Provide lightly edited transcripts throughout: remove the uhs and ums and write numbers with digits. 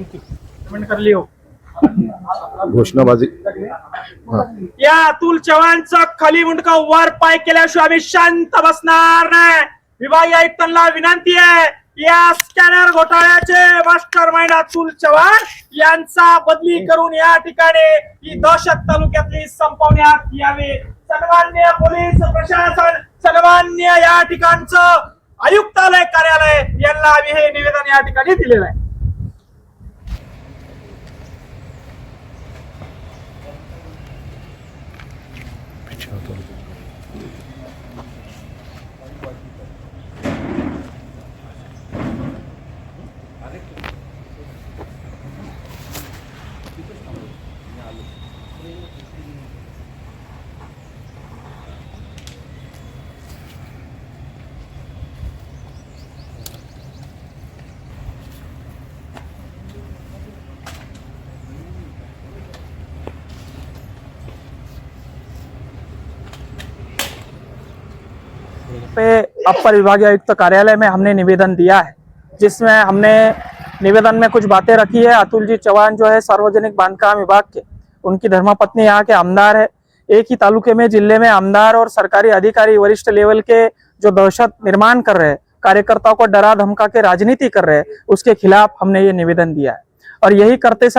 कर लियो घोषणाबाजी या अतुल चव्हाणचा खाली मुंडका वर पाय केल्याशिवाय आम्ही शांत बसणार नाही। विभागीय आयुक्तांना विनंती आहे, या स्कॅनर घोटाळ्याचे मास्टर माइंड अतुल चव्हाण यांचा बदली करून या ठिकाणी ही दहशत तालुक्यातली संपवण्यात यावी। सन्माननीय पोलीस प्रशासन, सन्माननीय या ठिकाणचं आयुक्तालय कार्यालय यांना आम्ही हे निवेदन या ठिकाणी दिलेलं आहे। पे अपर विभागीय आयुक्त कार्यालय में हमने निवेदन दिया है, जिसमें हमने निवेदन में कुछ बातें रखी है। अतुल जी चौहान जो है सार्वजनिक बांधकाम विभाग के, उनकी धर्मपत्नी यहाँ के आमदार है। एक ही तालुके में जिले में आमदार और सरकारी अधिकारी वरिष्ठ लेवल के जो दहशत निर्माण कर रहे हैं, कार्यकर्ताओं को डरा धमका के राजनीति कर रहे हैं, उसके खिलाफ हमने ये निवेदन दिया है। और यही करते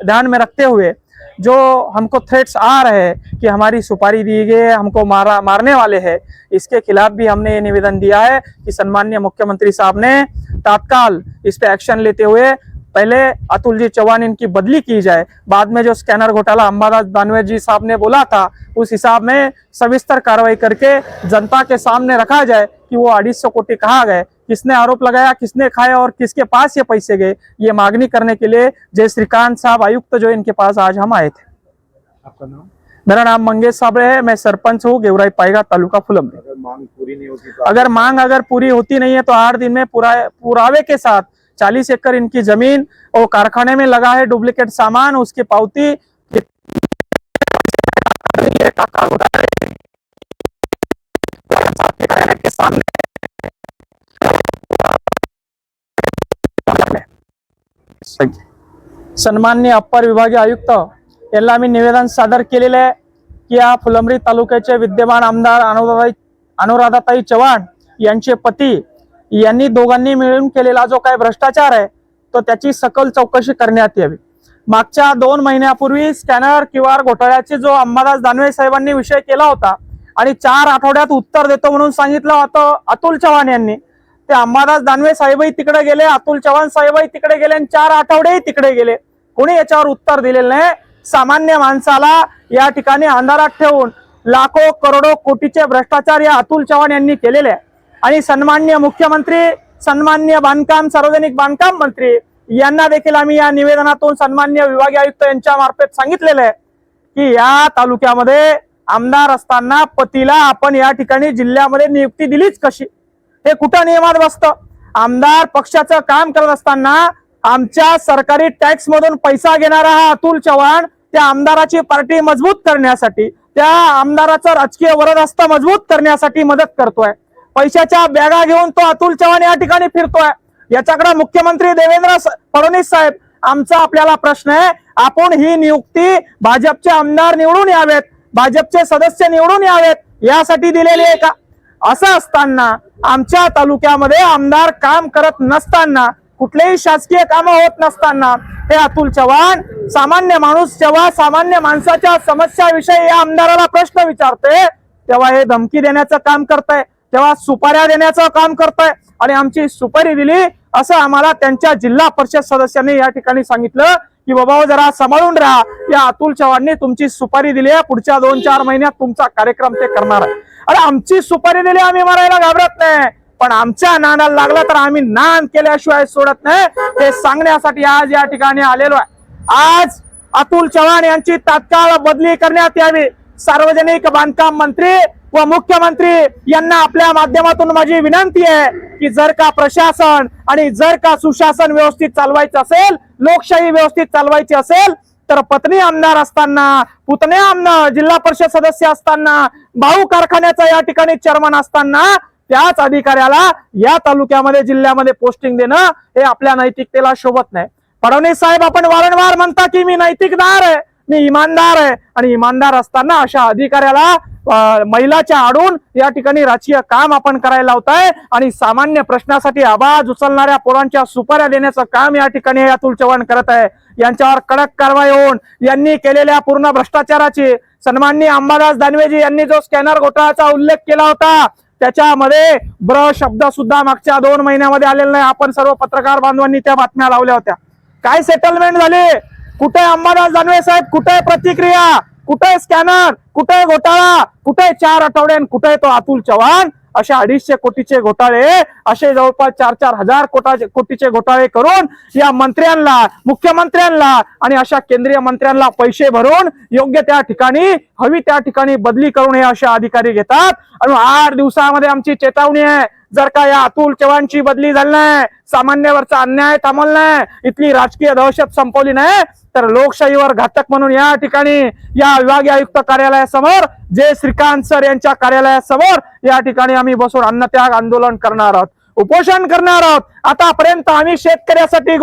ध्यान में रखते हुए जो हमको थ्रेट्स आ रहे हैं कि हमारी सुपारी दी गई है, हमको मारने वाले हैं, इसके खिलाफ भी हमने ये निवेदन दिया है कि सम्माननीय मुख्यमंत्री साहब ने तत्काल इस पे एक्शन लेते हुए पहले अतुल जी चौहान इनकी बदली की जाए। बाद में जो स्कैनर घोटाला अंबादास दानवे जी साहब ने बोला था, उस हिसाब में सविस्तर कार्रवाई करके जनता के सामने रखा जाए कि वो 250 कोटी कहाँ गए, किसने आरोप लगाया, किसने खाया और किसके पास ये पैसे गए। ये मांगनी करने के लिए जय श्रीकांत साहब आयुक्त जो इनके पास आज हम आए थे। आपका नाम? मेरा नाम मंगेश साबरे है, मैं सरपंच हूँ गेवराई पाएगा तालुका फुलंब्री। अगर मांग पूरी नहीं होती तो अगर मांग पूरी होती नहीं है तो 8 दिन में पुरावे के साथ 40 एकड़ इनकी जमीन और कारखाने में लगा है डुप्लीकेट सामान, उसकी पावती के सामने सन्माननीय अप्पर विभागीय आयुक्त यांना आम्ही निवेदन सादर केलेले आहे की या फुलंब्री तालुक्याचे विद्यमान आमदार अनुराधाताई चव्हाण यांचे पती यांनी दोघांनी मिळून केलेला जो काही भ्रष्टाचार आहे तो त्याची सखोल चौकशी करण्यात यावी। मागच्या 2 महिन्यापूर्वी स्कॅनर QR घोटाळ्याचे जो अंबादास दानवे साहेबांनी विषय केला होता आणि 4 आठवड्यात उत्तर देतो म्हणून सांगितलं होतं अतुल चव्हाण यांनी, ते अंबादास दानवे साहेबही तिकडे गेले, अतुल चव्हाण साहेबही तिकडे गेले आणि 4 आठवडेही तिकडे गेले, कोणी याच्यावर उत्तर दिलेलं नाही। सामान्य माणसाला या ठिकाणी अंधारात ठेवून लाखो करोडो कोटीचे भ्रष्टाचार या अतुल चव्हाण यांनी केलेले आहे। आणि सन्माननीय मुख्यमंत्री, सन्माननीय सार्वजनिक बांधकाम मंत्री यांना देखील आम्ही या निवेदनातून सन्माननीय विभागीय आयुक्त यांच्या मार्फत सांगितलेलं आहे की या तालुक्यामध्ये आमदार असताना पतीला आपण या ठिकाणी जिल्ह्यामध्ये नियुक्ती दिलीच कशी, हे कुठं नियमात बसतं। आमदार पक्षाचं काम करत असताना आमच्या सरकारी टॅक्स मधून पैसा घेणारा हा अतुल चव्हाण त्या आमदाराची पार्टी मजबूत करण्यासाठी, त्या आमदाराचं राजकीय वरदहस्त मजबूत करण्यासाठी मदत करतोय। पैशाच्या बॅगा घेऊन तो अतुल चव्हाण या ठिकाणी फिरतोय। याच्याकडे मुख्यमंत्री देवेंद्र फडणवीस साहेब, आमचा आपल्याला प्रश्न आहे, आपण ही नियुक्ती भाजपचे आमदार निवडून यावेत, भाजपचे सदस्य निवडून यावेत यासाठी दिलेली आहे का? असं असताना आमच्या तालुक्यामध्ये आमदार काम करत नसताना, कुठलेही शासकीय काम होत नसताना हे अतुल चव्हाण सामान्य माणूस जेव्हा सामान्य माणसाच्या समस्याविषयी या आमदाराला प्रश्न विचारते तेव्हा हे धमकी देण्याचं काम करताय, तेव्हा सुपाऱ्या देण्याचं काम करताय आणि आमची सुपारी दिली असं आम्हाला त्यांच्या जिल्हा परिषद सदस्यांनी या ठिकाणी सांगितलं की बाबा जरा सांभाळून राहा, या अतुल चव्हाणने तुमची सुपारी दिली आहे, पुढच्या 2-4 महिन्यात तुमचा कार्यक्रम ते करणार आहे। अरे आमची सुपारी दिली, आम्ही मारायला घाबरत नाही, पण आमच्या नादाला लागला तर आम्ही नाद केल्याशिवाय सोडत नाही, हे सांगण्यासाठी आज या ठिकाणी आलेलो आहे। आज अतुल चव्हाण यांची तात्काळ बदली करण्यात यावी। सार्वजनिक बांधकाम मंत्री व मुख्यमंत्री यांना आपल्या माध्यमातून माझी विनंती आहे की जर का प्रशासन आणि जर का सुशासन व्यवस्थित चालवायचं असेल, लोकशाही व्यवस्थित चालवायची असेल तर पत्नी आमदार असताना, पुतणे आमदार जिल्हा परिषद सदस्य असताना, भाऊ कारखान्याचा या ठिकाणी चेअरमन असताना त्याच अधिकाऱ्याला या तालुक्यामध्ये जिल्ह्यामध्ये पोस्टिंग देणं हे आपल्या नैतिकतेला शोभत नाही. फडणवीस साहेब, आपण वारंवार म्हणता की मी नैतिकदार आहे, मी इमानदार आहे, आणि इमानदार असताना अशा अधिकाऱ्याला महिलाच्या आडून या ठिकाणी राजकीय काम आपण करायला लावताय आणि सामान्य प्रश्नासाठी आवाज उचलणाऱ्या पोरांच्या सुपाऱ्या देण्याचं काम या ठिकाणी हे अतुल चव्हाण करत आहे. यांच्यावर कडक कारवाई होऊन यांनी केलेल्या पूर्ण भ्रष्टाचाराची, सन्माननीय अंबादास दानवेजी यांनी जो स्कॅनर घोटाळ्याचा उल्लेख केला होता त्याच्यामध्ये ब्र शब्द सुद्धा मागच्या 2 महिन्यामध्ये आलेला नाही. आपण सर्व पत्रकार बांधवांनी त्या बातम्या लावल्या होत्या. काय सेटलमेंट झाली? कुठे अंबादास दानवे साहेब? कुठे प्रतिक्रिया? कुठे स्कॅनर? कुठे घोटाळा? कुठे 4 आठवडे? कुठे तो अतुल चव्हाण? अशा 250 कोटीचे घोटाळे, असे जवळपास 4-4 हजार कोटीचे घोटाळे करून या मंत्र्यांना, मुख्यमंत्र्यांना आणि अशा केंद्रीय मंत्र्यांना पैसे भरून योग्य त्या ठिकाणी, हवी त्या ठिकाणी बदली करून हे असे अधिकारी घेतात. आणि 8 दिवसामध्ये आमची चेतावणी आहे, जर का या अतुल चव्हाणची बदली झाली नाही, सामान्यावरचा अन्याय थांबवला नाही, इथली राजकीय दहशत संपवली नाही, तर लोकशाहीवर घातक म्हणून या ठिकाणी या विभागीय आयुक्त कार्यालयासमोर, जे श्रीकांत सर यांच्या कार्यालयासमोर या ठिकाणी आम्ही बसून अन्नत्याग आंदोलन करणार आहोत, उपोषण करणार आहोत. आतापर्यंत आम्ही शेतकऱ्यासाठी,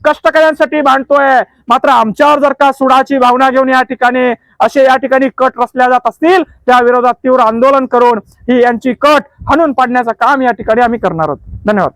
कष्टकऱ्यांसाठी भांडतोय, मात्र आमच्यावर जर का सुडाची भावना घेऊन या ठिकाणी असे या ठिकाणी कट रचल्या जात असतील, त्या विरोधात तीव्र आंदोलन करून ही यांची कट हाणून पाडण्याचं काम या ठिकाणी आम्ही करणार आहोत. धन्यवाद.